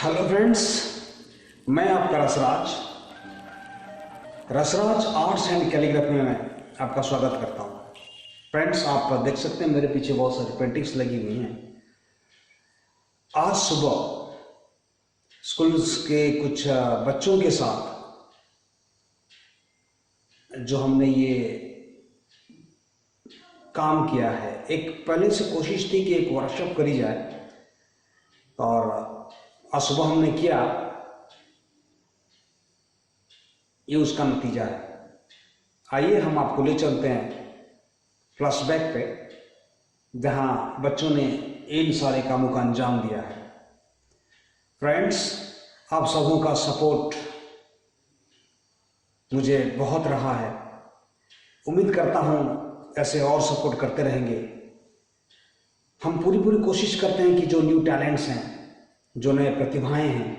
Hello friends, मैं आपका रसराज arts and calligraphy में आपका स्वागत करता हूं। फ्रेंड्स, आप देख सकते हैं मेरे पीछे बहुत सारी पेंटिंग्स लगी हुई हैं। आज सुबह स्कूल्स के कुछ बच्चों के साथ जो हमने ये काम किया है, एक पहले से कोशिश थी कि एक वर्कशॉप करी जाए और आज सुबह हमने किया, ये उसका नतीजा है। आइए हम आपको ले चलते हैं फ्लैशबैक पे, जहां बच्चों ने इन सारे कामों का अंजाम दिया है। फ्रेंड्स, आप सबों का सपोर्ट मुझे बहुत रहा है। उम्मीद करता हूं ऐसे और सपोर्ट करते रहेंगे। हम पूरी कोशिश करते हैं कि जो न्यू टैलेंट्स हैं, जो नए प्रतिभाएं हैं,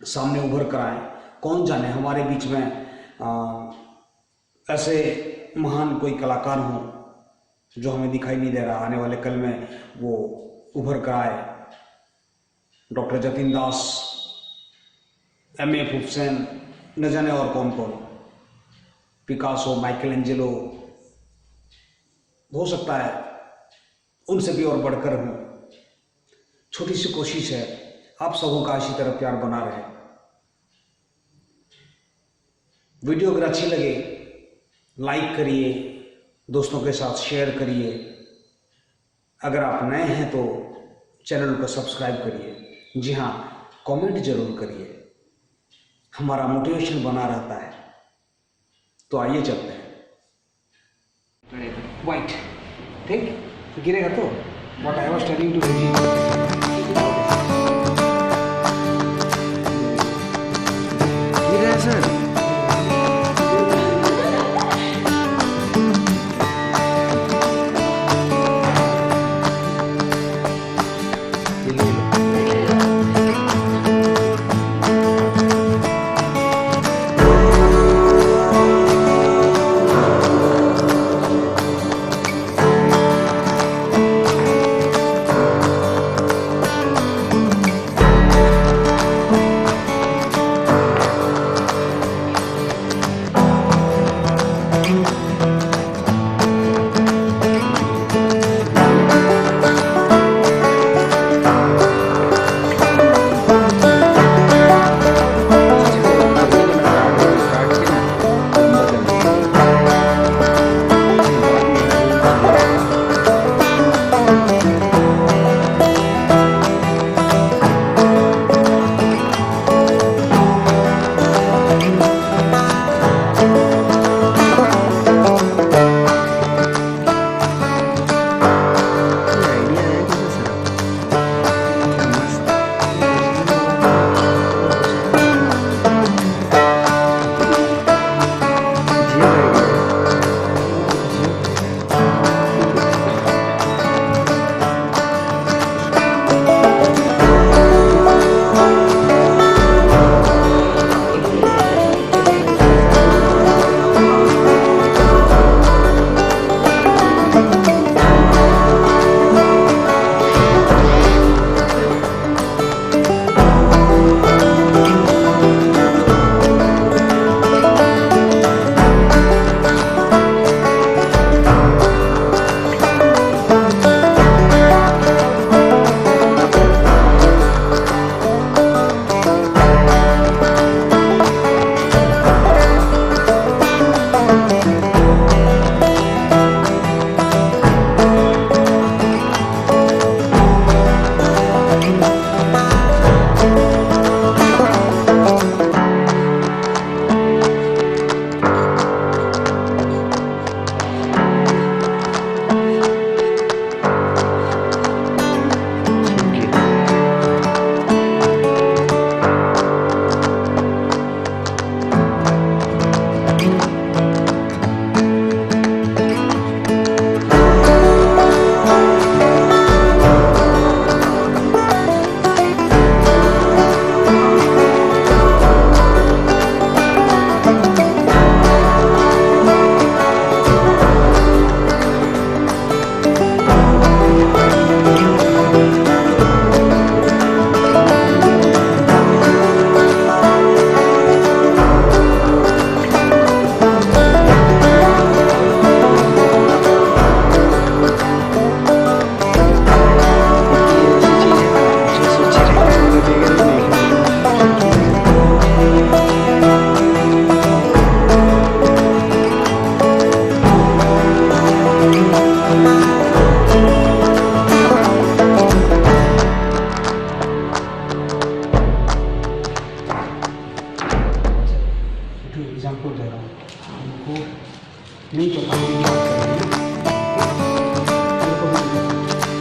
सामने उभर कर आए। कौन जाने हमारे बीच में ऐसे महान कोई कलाकार हो जो हमें दिखाई नहीं दे रहा, आने वाले कल में वो उभर कर आए। डॉक्टर जतिन दास, M.A. हुसैन, न जाने और कौन कौन, पिकासो, माइकल एंजेलो, हो सकता है उनसे भी और बढ़कर हूँ। छोटी सी कोशिश है, आप सबों का इसी तरह प्यार बना रहे। वीडियो अगर अच्छी लगे लाइक करिए, दोस्तों के साथ शेयर करिए। अगर आप नए हैं तो चैनल को सब्सक्राइब करिए। जी हाँ, कमेंट जरूर करिए, हमारा मोटिवेशन बना रहता है। तो आइए चलते हैं। वाइट ठीक गिरेगा तो what I was telling to sir. नहीं पता हम क्या कर रहे हैं। मेरे को भी नहीं पता।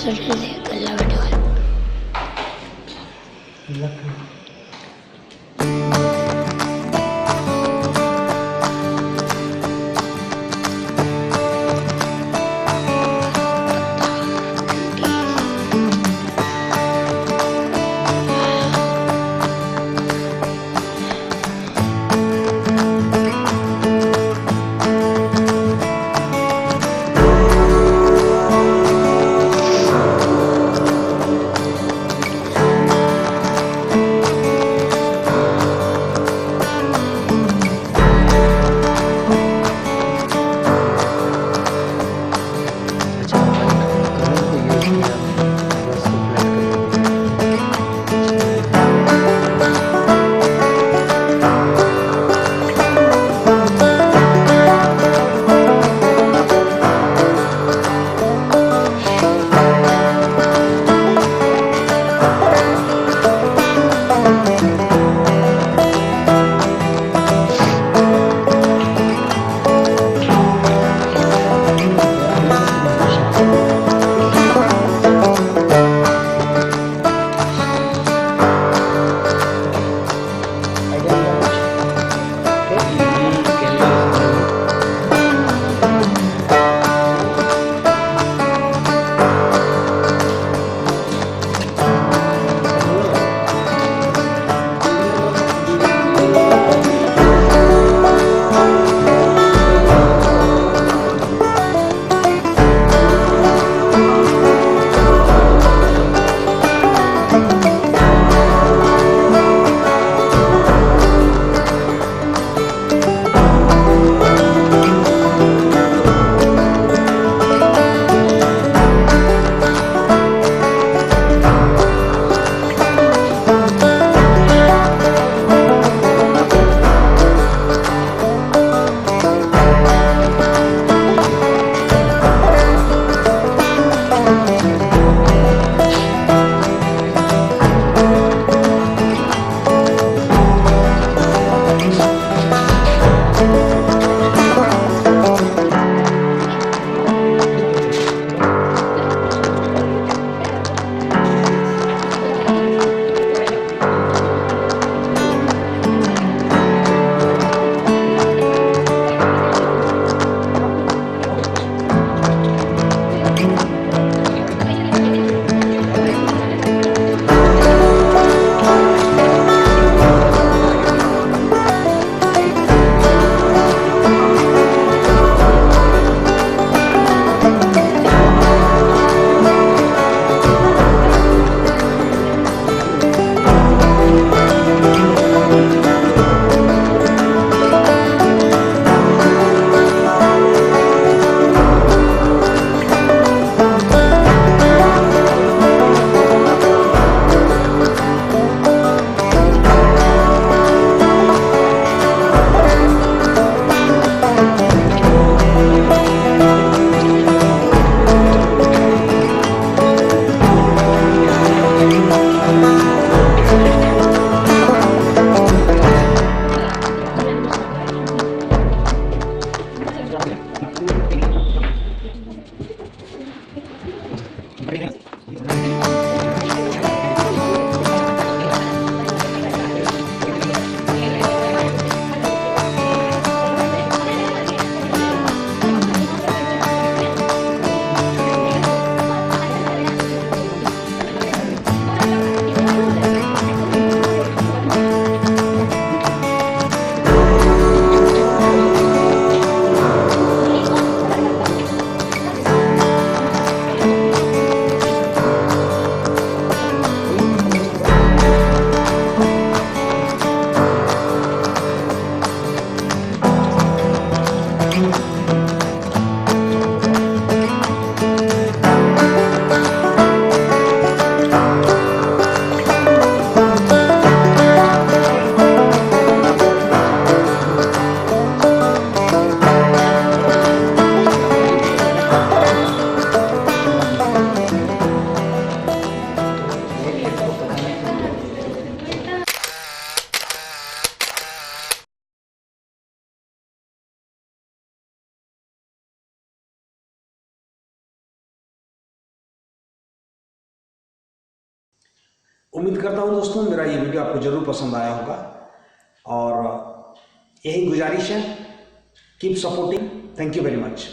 चल दे गल्ला बैठे वाले उम्मीद करता हूँ दोस्तों मेरा ये वीडियो आपको ज़रूर पसंद आया होगा, और यही गुजारिश है, keep supporting. Thank you very much.